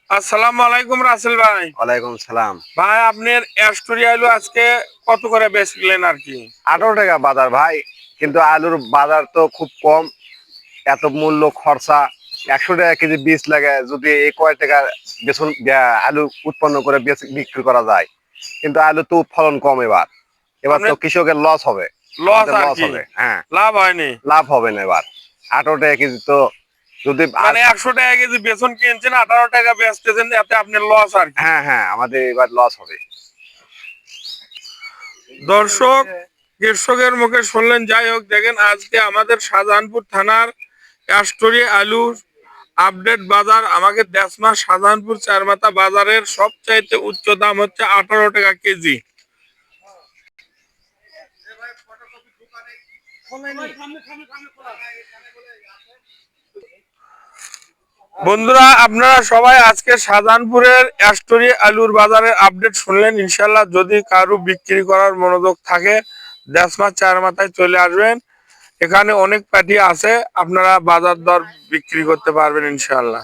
আসসালামু আলাইকুম রাসেল ভাই। ওয়ালাইকুম সালাম। ভাই আপনার অ্যাস্টোরি আলু আজকে কত করে বেচলেন আর কি? 18 টাকা বাজার ভাই, কিন্তু আলুর বাজার তো খুব কম। এত মূল্য খরচা, 100 টাকা কেজি বীজ লাগে, যদি এই কয় টাকা বেসন আলু উৎপন্ন করে বিক্রি করা যায়, কিন্তু আলু তো ফলন কম। এবার এবার তো আপনার কৃষকের লস হবে, লস আমাদের আর লস কি, হবে। হ্যাঁ, লাভ হয়নি। লাভ হবে না এবার। 18 টাকা কেজি তো যদি মানে 100 টাকা কেজি বেসন কিনছেন, 18 টাকা বেচতেছেন, এতে আপনার লস আর কি। হ্যাঁ হ্যাঁ, আমাদের এবার লস হবে। দর্শক, কৃষকের মুখে শুনলেন। যাই হোক, দেখেন আজকে আমাদের শাহজাহানপুর থানার অ্যাস্টোরি আলু আপডেট বাজার, আমাকে দেশমা শাহজাহানপুর চারমাথা বাজারের সবচাইতে উচ্চ দাম হচ্ছে 18 টাকা কেজি। বন্ধুরা, আপনারা সবাই আজকে শাহজাহানপুরের অ্যাস্টোরি আলুর বাজারের আপডেট শুনলেন। ইনশাল্লাহ যদি কারো বিক্রি করার মনোযোগ থাকে, দেশমা চার মাথায় চলে আসবেন। এখানে অনেক পার্টি আছে, আপনারা বাজার দর বিক্রি করতে পারবেন ইনশাল্লাহ।